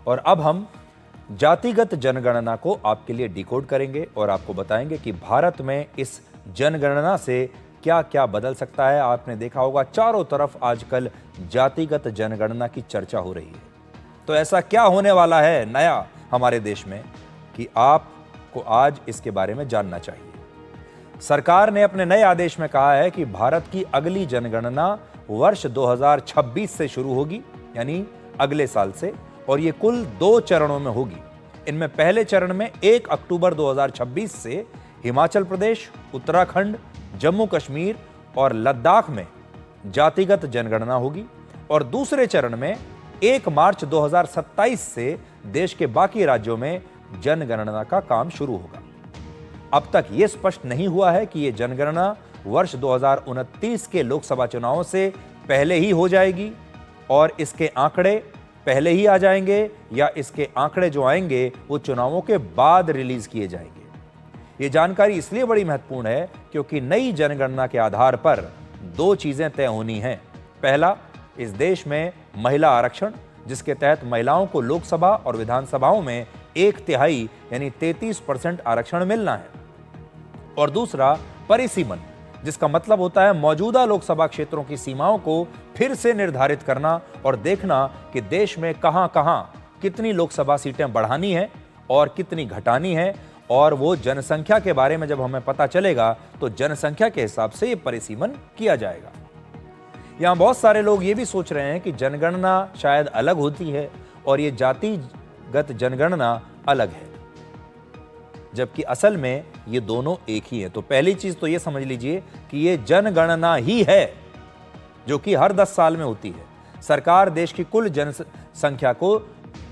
और अब हम जातिगत जनगणना को आपके लिए डिकोड करेंगे और आपको बताएंगे कि भारत में इस जनगणना से क्या क्या बदल सकता है। आपने देखा होगा चारों तरफ आजकल जातिगत जनगणना की चर्चा हो रही है। तो ऐसा क्या होने वाला है नया हमारे देश में कि आपको आज इसके बारे में जानना चाहिए। सरकार ने अपने नए आदेश में कहा है कि भारत की अगली जनगणना वर्ष 2026 से शुरू होगी, यानी अगले साल से, और ये कुल 2 चरणों में होगी। इनमें पहले चरण में 1 अक्टूबर 2026 से हिमाचल प्रदेश, उत्तराखंड, जम्मू कश्मीर और लद्दाख में जातिगत जनगणना होगी और दूसरे चरण में 1 मार्च 2027 से देश के बाकी राज्यों में जनगणना का काम शुरू होगा। अब तक यह स्पष्ट नहीं हुआ है कि यह जनगणना वर्ष 2029 के लोकसभा चुनावों से पहले ही हो जाएगी और इसके आंकड़े पहले ही आ जाएंगे या इसके आंकड़े जो आएंगे वो चुनावों के बाद रिलीज किए जाएंगे। ये जानकारी इसलिए बड़ी महत्वपूर्ण है क्योंकि नई जनगणना के आधार पर 2 चीजें तय होनी हैं। पहला, इस देश में महिला आरक्षण, जिसके तहत महिलाओं को लोकसभा और विधानसभाओं में 1/3 यानी 33% आरक्षण मिलना है। और दूसरा, परिसीमन, जिसका मतलब होता है मौजूदा लोकसभा क्षेत्रों की सीमाओं को फिर से निर्धारित करना और देखना कि देश में कहां-कहां कितनी लोकसभा सीटें बढ़ानी है और कितनी घटानी है। और वो जनसंख्या के बारे में जब हमें पता चलेगा तो जनसंख्या के हिसाब से ये परिसीमन किया जाएगा। यहां बहुत सारे लोग ये भी सोच रहे हैं कि जनगणना शायद अलग होती है और ये जातिगत जनगणना अलग है, जबकि असल में ये दोनों एक ही है। तो पहली चीज तो ये समझ लीजिए कि ये जनगणना ही है जो कि हर 10 साल में होती है। सरकार देश की कुल जनसंख्या को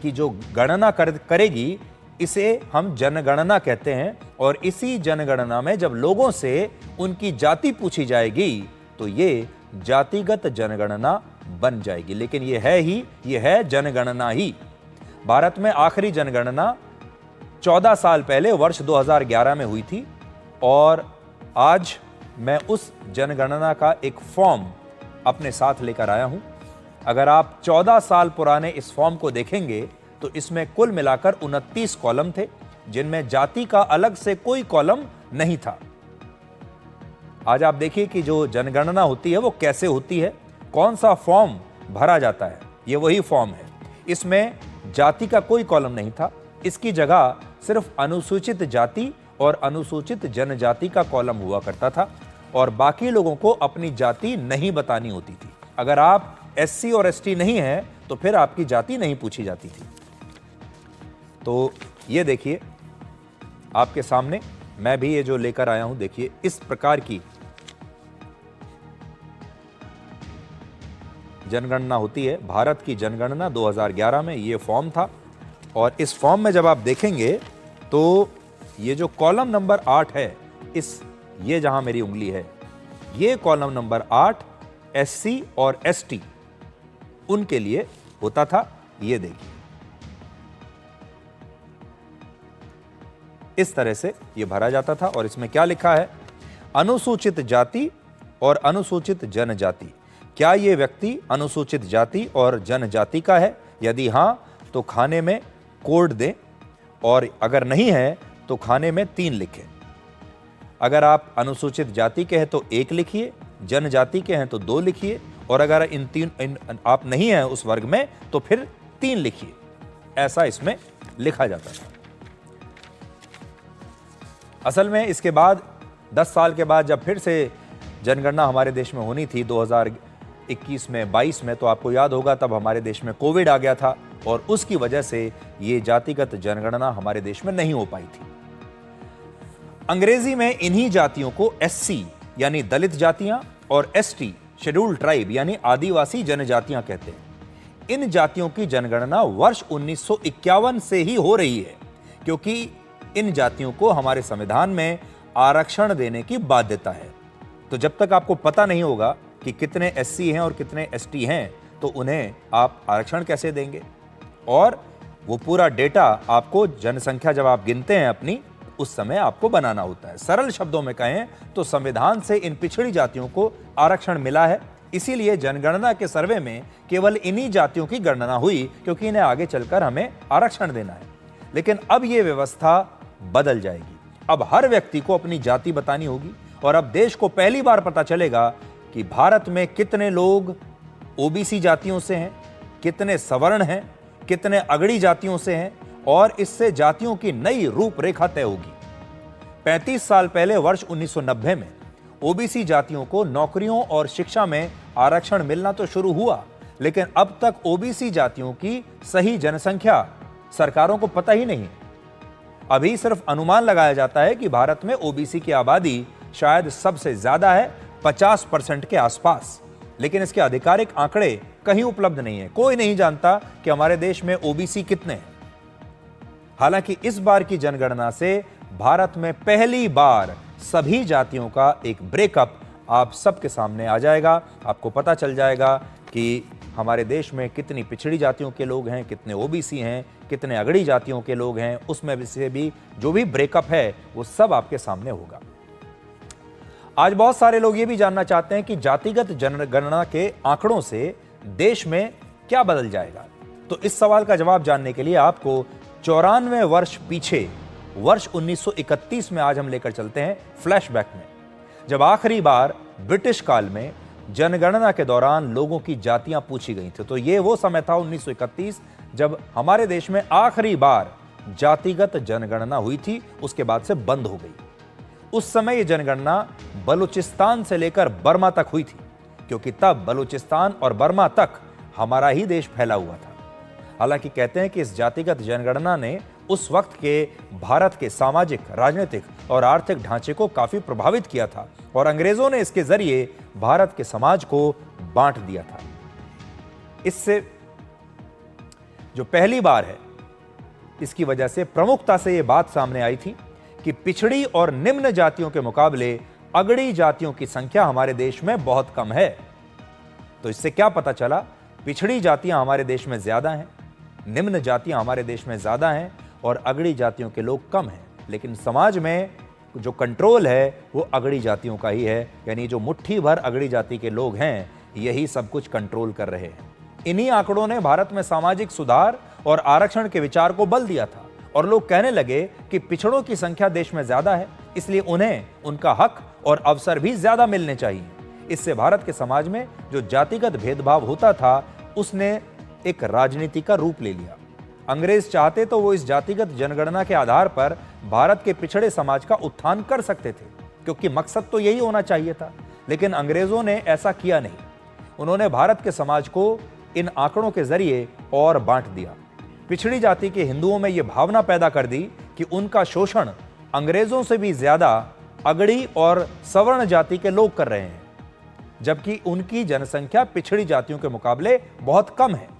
की जो गणना करेगी, इसे हम जनगणना कहते हैं। और इसी जनगणना में जब लोगों से उनकी जाति पूछी जाएगी तो ये जातिगत जनगणना बन जाएगी। लेकिन ये है जनगणना ही। भारत में आखिरी जनगणना 14 साल पहले वर्ष 2011 में हुई थी और आज मैं उस जनगणना का एक फॉर्म अपने साथ लेकर आया हूं। अगर आप 14 साल पुराने इस फॉर्म को देखेंगे तो इसमें कुल मिलाकर 29 कॉलम थे, जिनमें जाति का अलग से कोई कॉलम नहीं था। आज आप देखिए कि जो जनगणना होती है वो कैसे होती है, कौन सा फॉर्म भरा जाता है। ये वही फॉर्म है। इसमें जाति का कोई कॉलम नहीं था। इसकी जगह सिर्फ अनुसूचित जाति और अनुसूचित जनजाति का कॉलम हुआ करता था और बाकी लोगों को अपनी जाति नहीं बतानी होती थी। अगर आप एससी और एसटी नहीं हैं तो फिर आपकी जाति नहीं पूछी जाती थी। तो ये देखिए आपके सामने मैं भी ये जो लेकर आया हूं, देखिए इस प्रकार की जनगणना होती है। भारत की जनगणना 2011 में ये फॉर्म था और इस फॉर्म में जब आप देखेंगे तो ये जो कॉलम नंबर 8 है, ये जहां मेरी उंगली है, ये कॉलम नंबर 8 एससी और एसटी उनके लिए होता था। ये देखिए इस तरह से ये भरा जाता था और इसमें क्या लिखा है, अनुसूचित जाति और अनुसूचित जनजाति। क्या ये व्यक्ति अनुसूचित जाति और जनजाति का है? यदि हां तो खाने में कोड दें और अगर नहीं है तो खाने में 3 लिखें। अगर आप अनुसूचित जाति के हैं तो 1 लिखिए, जनजाति के हैं तो 2 लिखिए और अगर इन आप नहीं हैं उस वर्ग में तो फिर 3 लिखिए। ऐसा इसमें लिखा जाता था। असल में इसके बाद 10 साल के बाद जब फिर से जनगणना हमारे देश में होनी थी 2021 में 22 में, तो आपको याद होगा तब हमारे देश में कोविड आ गया था और उसकी वजह से ये जातिगत जनगणना हमारे देश में नहीं हो पाई थी। अंग्रेजी में इन्हीं जातियों को एससी यानी दलित जातियां और एसटी शेड्यूल्ड ट्राइब यानी आदिवासी जनजातियां कहते हैं। इन जातियों की जनगणना वर्ष 1951 से ही हो रही है क्योंकि इन जातियों को हमारे संविधान में आरक्षण देने की बाध्यता है। तो जब तक आपको पता नहीं होगा कि कितने एससी हैं और कितने एसटी हैं तो उन्हें आप आरक्षण कैसे देंगे। और वो पूरा डेटा आपको जनसंख्या जब आप गिनते हैं अपनी, उस समय आपको बनाना होता है। सरल शब्दों में कहें तो संविधान से इन पिछड़ी जातियों को आरक्षण मिला है, इसीलिए जनगणना के सर्वे में केवल इन्हीं जातियों की गणना हुई, क्योंकि इन्हें आगे चलकर हमें आरक्षण देना है। लेकिन अब यह व्यवस्था बदल जाएगी। अब हर व्यक्ति को अपनी जाति बतानी होगी और अब देश को पहली बार पता चलेगा कि भारत में कितने लोग ओबीसी जातियों से हैं, कितने सवर्ण हैं, कितने अगड़ी जातियों से हैं, और इससे जातियों की नई रूपरेखा तय होगी। 35 साल पहले वर्ष 1990 में ओबीसी जातियों को नौकरियों और शिक्षा में आरक्षण मिलना तो शुरू हुआ, लेकिन अब तक ओबीसी जातियों की सही जनसंख्या सरकारों को पता ही नहीं है। अभी सिर्फ अनुमान लगाया जाता है कि भारत में ओबीसी की आबादी शायद सबसे ज्यादा है, 50% के आसपास, लेकिन इसके आधिकारिक आंकड़े कहीं उपलब्ध नहीं है। कोई नहीं जानता कि हमारे देश में ओबीसी कितने हैं। हालांकि इस बार की जनगणना से भारत में पहली बार सभी जातियों का एक ब्रेकअप आप सबके सामने आ जाएगा। आपको पता चल जाएगा कि हमारे देश में कितनी पिछड़ी जातियों के लोग हैं, कितने ओबीसी हैं, कितने अगड़ी जातियों के लोग हैं। उसमें से भी जो भी ब्रेकअप है वो सब आपके सामने होगा। आज बहुत सारे लोग ये भी जानना चाहते हैं कि जातिगत जनगणना के आंकड़ों से देश में क्या बदल जाएगा। तो इस सवाल का जवाब जानने के लिए आपको 94 वर्ष पीछे वर्ष 1931 में आज हम लेकर चलते हैं, फ्लैशबैक में, जब आखिरी बार ब्रिटिश काल में जनगणना के दौरान लोगों की जातियां पूछी गई थी। तो ये वो समय था 1931 जब हमारे देश में आखिरी बार जातिगत जनगणना हुई थी, उसके बाद से बंद हो गई। उस समय ये जनगणना बलूचिस्तान से लेकर बर्मा तक हुई थी, क्योंकि तब बलूचिस्तान और बर्मा तक हमारा ही देश फैला हुआ था। हालांकि कहते हैं कि इस जातिगत जनगणना ने उस वक्त के भारत के सामाजिक, राजनीतिक और आर्थिक ढांचे को काफी प्रभावित किया था और अंग्रेजों ने इसके जरिए भारत के समाज को बांट दिया था। इससे जो पहली बार है, इसकी वजह से प्रमुखता से यह बात सामने आई थी कि पिछड़ी और निम्न जातियों के मुकाबले अगड़ी जातियों की संख्या हमारे देश में बहुत कम है। तो इससे क्या पता चला? पिछड़ी जातियां हमारे देश में ज्यादा हैं, निम्न जातियां हमारे देश में ज्यादा हैं और अगड़ी जातियों के लोग कम हैं। लेकिन समाज में जो कंट्रोल है वो अगड़ी जातियों का ही है, यानी जो मुट्ठी भर अगड़ी जाति के लोग हैं यही सब कुछ कंट्रोल कर रहे हैं। इन्हीं आंकड़ों ने भारत में सामाजिक सुधार और आरक्षण के विचार को बल दिया था और लोग कहने लगे कि पिछड़ों की संख्या देश में ज्यादा है, इसलिए उन्हें उनका हक और अवसर भी ज्यादा मिलने चाहिए। इससे भारत के समाज में जो जातिगत भेदभाव होता था उसने एक राजनीति का रूप ले लिया। अंग्रेज चाहते तो वो इस जातिगत जनगणना के आधार पर भारत के पिछड़े समाज का उत्थान कर सकते थे, क्योंकि मकसद तो यही होना चाहिए था। लेकिन अंग्रेजों ने ऐसा किया नहीं। उन्होंने भारत के समाज को इन आंकड़ों के जरिए और बांट दिया। पिछड़ी जाति के हिंदुओं में यह भावना पैदा कर दी कि उनका शोषण अंग्रेजों से भी ज्यादा अगड़ी और सवर्ण जाति के लोग कर रहे हैं, जबकि उनकी जनसंख्या पिछड़ी जातियों के मुकाबले बहुत कम है।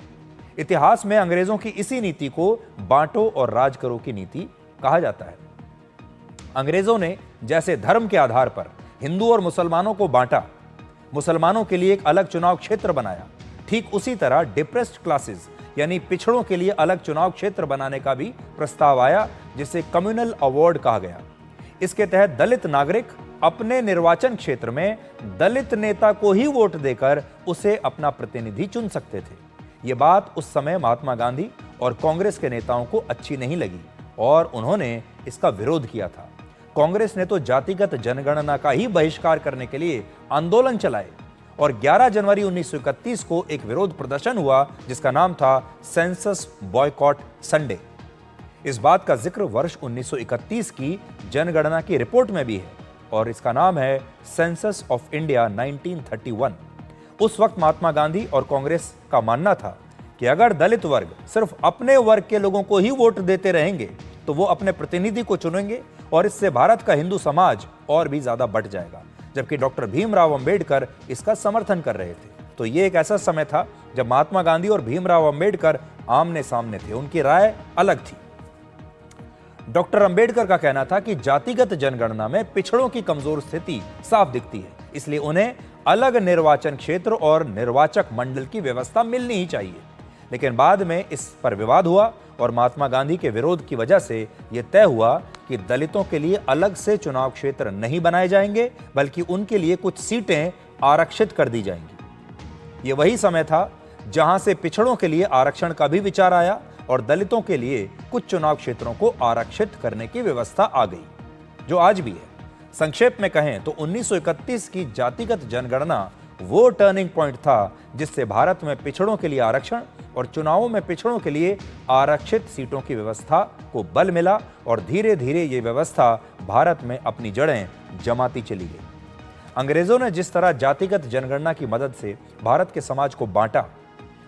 इतिहास में अंग्रेजों की इसी नीति को बांटो और राज करो की नीति कहा जाता है। अंग्रेजों ने जैसे धर्म के आधार पर हिंदू और मुसलमानों को बांटा, मुसलमानों के लिए एक अलग चुनाव क्षेत्र बनाया, ठीक उसी तरह डिप्रेस्ड क्लासेस यानी पिछड़ों के लिए अलग चुनाव क्षेत्र बनाने का भी प्रस्ताव आया, जिसे कम्युनल अवार्ड कहा गया। इसके तहत दलित नागरिक अपने निर्वाचन क्षेत्र में दलित नेता को ही वोट देकर उसे अपना प्रतिनिधि चुन सकते थे। यह बात उस समय महात्मा गांधी और कांग्रेस के नेताओं को अच्छी नहीं लगी और उन्होंने इसका विरोध किया था। कांग्रेस ने तो जातिगत जनगणना का ही बहिष्कार करने के लिए आंदोलन चलाए और 11 जनवरी 1931 को एक विरोध प्रदर्शन हुआ जिसका नाम था सेंसस बॉयकॉट संडे। इस बात का जिक्र वर्ष 1931 की जनगणना की रिपोर्ट में भी है और इसका नाम है सेंसस ऑफ इंडिया 1931। उस वक्त महात्मा गांधी और कांग्रेस का मानना था कि अगर दलित वर्ग सिर्फ अपने वर्ग के लोगों को ही वोट देते रहेंगे तो वो अपने प्रतिनिधि को चुनेंगे और इससे भारत का हिंदू समाज और भी ज्यादा बढ़ जाएगा, जबकि डॉक्टर भीमराव अंबेडकर इसका समर्थन कर रहे थे। तो ये एक ऐसा समय था जब महात्मा गांधी और भीमराव अंबेडकर आमने सामने थे, उनकी राय अलग थी। डॉक्टर अंबेडकर का कहना था कि जातिगत जनगणना में पिछड़ों की कमजोर स्थिति साफ दिखती है, इसलिए उन्हें अलग निर्वाचन क्षेत्र और निर्वाचक मंडल की व्यवस्था मिलनी ही चाहिए। लेकिन बाद में इस पर विवाद हुआ और महात्मा गांधी के विरोध की वजह से यह तय हुआ कि दलितों के लिए अलग से चुनाव क्षेत्र नहीं बनाए जाएंगे, बल्कि उनके लिए कुछ सीटें आरक्षित कर दी जाएंगी। ये वही समय था जहां से पिछड़ों के लिए आरक्षण का भी विचार आया और दलितों के लिए कुछ चुनाव क्षेत्रों को आरक्षित करने की व्यवस्था आ गई, जो आज भी है। संक्षेप में कहें तो 1931 की जातिगत जनगणना वो टर्निंग पॉइंट था जिससे भारत में पिछड़ों के लिए आरक्षण और चुनावों में पिछड़ों के लिए आरक्षित सीटों की व्यवस्था को बल मिला और धीरे धीरे ये व्यवस्था भारत में अपनी जड़ें जमाती चली गई। अंग्रेजों ने जिस तरह जातिगत जनगणना की मदद से भारत के समाज को बांटा,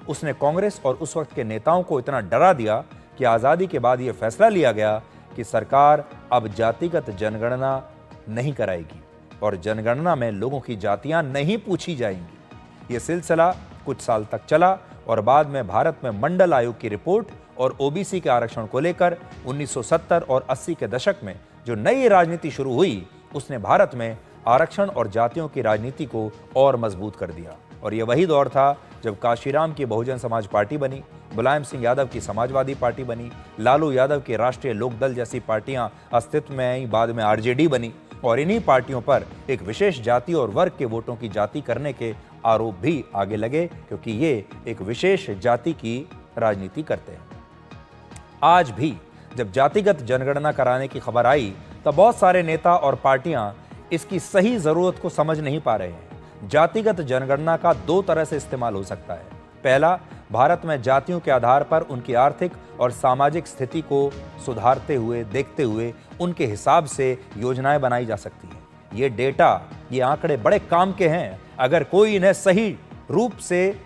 उसने कांग्रेस और उस वक्त के नेताओं को इतना डरा दिया कि आज़ादी के बाद यह फैसला लिया गया कि सरकार अब जातिगत जनगणना नहीं कराएगी और जनगणना में लोगों की जातियां नहीं पूछी जाएंगी। ये सिलसिला कुछ साल तक चला और बाद में भारत में मंडल आयोग की रिपोर्ट और ओबीसी के आरक्षण को लेकर 1970 और 80 के दशक में जो नई राजनीति शुरू हुई, उसने भारत में आरक्षण और जातियों की राजनीति को और मजबूत कर दिया। और ये वही दौर था जब काशीराम की बहुजन समाज पार्टी बनी, मुलायम सिंह यादव की समाजवादी पार्टी बनी, लालू यादव की राष्ट्रीय लोकदल जैसी पार्टियां अस्तित्व में आई, बाद में आरजेडी बनी और इन्हीं पार्टियों पर एक विशेष जाति और वर्ग के वोटों की जाति करने के आरोप भी आगे लगे, क्योंकि ये एक विशेष जाति की राजनीति करते हैं। आज भी जब जातिगत जनगणना कराने की खबर आई तब बहुत सारे नेता और पार्टियां इसकी सही जरूरत को समझ नहीं पा रहे हैं। जातिगत जनगणना का दो तरह से इस्तेमाल हो सकता है। पहला, भारत में जातियों के आधार पर उनकी आर्थिक और सामाजिक स्थिति को सुधारते हुए देखते हुए उनके हिसाब से योजनाएं बनाई जा सकती हैं। ये डेटा, ये आंकड़े बड़े काम के हैं। अगर कोई इन्हें सही रूप से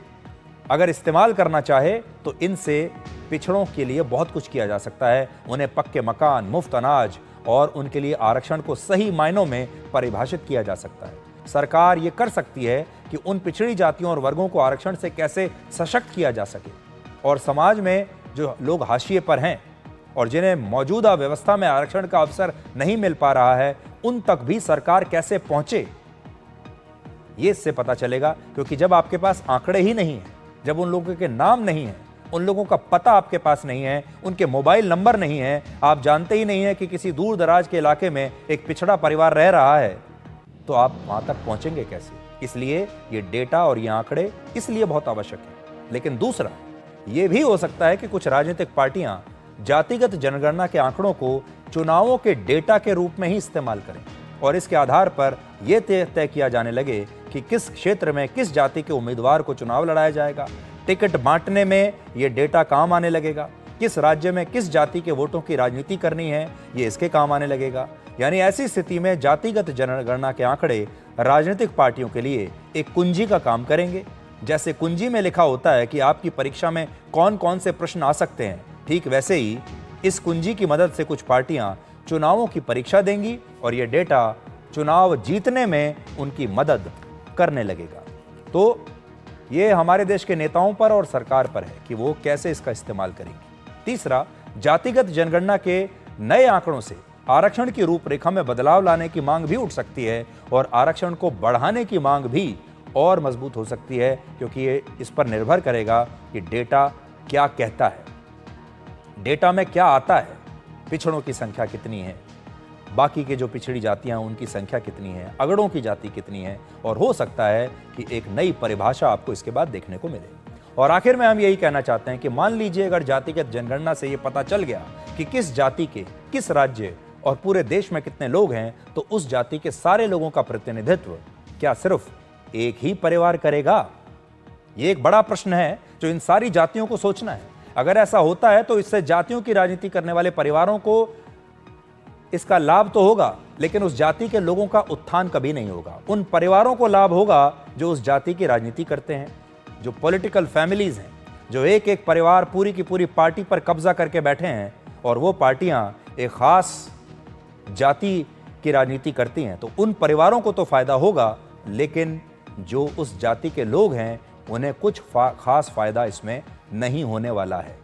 अगर इस्तेमाल करना चाहे तो इनसे पिछड़ों के लिए बहुत कुछ किया जा सकता है। उन्हें पक्के मकान, मुफ्त अनाज और उनके लिए आरक्षण को सही मायनों में परिभाषित किया जा सकता है। सरकार ये कर सकती है कि उन पिछड़ी जातियों और वर्गों को आरक्षण से कैसे सशक्त किया जा सके और समाज में जो लोग हाशिए पर हैं और जिन्हें मौजूदा व्यवस्था में आरक्षण का अवसर नहीं मिल पा रहा है, उन तक भी सरकार कैसे पहुंचे, ये इससे पता चलेगा। क्योंकि जब आपके पास आंकड़े ही नहीं हैं, जब उन लोगों के नाम नहीं हैं, उन लोगों का पता आपके पास नहीं है, उनके मोबाइल नंबर नहीं है, आप जानते ही नहीं है कि किसी दूर दराज के इलाके में एक पिछड़ा परिवार रह रहा है, तो आप वहां तक पहुंचेंगे कैसे? इसलिए ये डेटा और ये आंकड़े इसलिए बहुत आवश्यक है। लेकिन दूसरा, ये भी हो सकता है कि कुछ राजनीतिक पार्टियां जातिगत जनगणना के आंकड़ों को चुनावों के डेटा के रूप में ही इस्तेमाल करें और इसके आधार पर यह तय किया जाने लगे कि किस क्षेत्र में किस जाति के उम्मीदवार को चुनाव लड़ाया जाएगा। टिकट बांटने में यह डेटा काम आने लगेगा। किस राज्य में किस जाति के वोटों की राजनीति करनी है, ये इसके काम आने लगेगा। यानी ऐसी स्थिति में जातिगत जनगणना के आंकड़े राजनीतिक पार्टियों के लिए एक कुंजी का काम करेंगे। जैसे कुंजी में लिखा होता है कि आपकी परीक्षा में कौन कौन से प्रश्न आ सकते हैं, ठीक वैसे ही इस कुंजी की मदद से कुछ पार्टियां चुनावों की परीक्षा देंगी और यह डेटा चुनाव जीतने में उनकी मदद करने लगेगा। तो ये हमारे देश के नेताओं पर और सरकार पर है कि वो कैसे इसका इस्तेमाल करेंगी। तीसरा, जातिगत जनगणना के नए आंकड़ों से आरक्षण की रूपरेखा में बदलाव लाने की मांग भी उठ सकती है और आरक्षण को बढ़ाने की मांग भी और मजबूत हो सकती है, क्योंकि ये इस पर निर्भर करेगा कि डेटा क्या कहता है, डेटा में क्या आता है, पिछड़ों की संख्या कितनी है, बाकी के जो पिछड़ी जातियां हैं उनकी संख्या कितनी है, अगड़ों की जाति कितनी है, और हो सकता है कि एक नई परिभाषा आपको इसके बाद देखने को मिले। और आखिर में हम यही कहना चाहते हैं कि मान लीजिए अगर जातिगत जनगणना से ये पता चल गया कि किस जाति के किस राज्य और पूरे देश में कितने लोग हैं, तो उस जाति के सारे लोगों का प्रतिनिधित्व क्या सिर्फ एक ही परिवार करेगा? ये एक बड़ा प्रश्न है जो इन सारी जातियों को सोचना है। अगर ऐसा होता है तो इससे जातियों की राजनीति करने वाले परिवारों को इसका लाभ तो होगा, लेकिन उस जाति के लोगों का उत्थान कभी नहीं होगा। उन परिवारों को लाभ होगा जो उस जाति की राजनीति करते हैं, जो पॉलिटिकल फैमिलीज हैं, जो एक एक परिवार पूरी की पूरी पार्टी पर कब्जा करके बैठे हैं और वो पार्टियां एक खास जाति की राजनीति करती हैं। तो उन परिवारों को तो फायदा होगा, लेकिन जो उस जाति के लोग हैं उन्हें कुछ खास फायदा इसमें नहीं होने वाला है।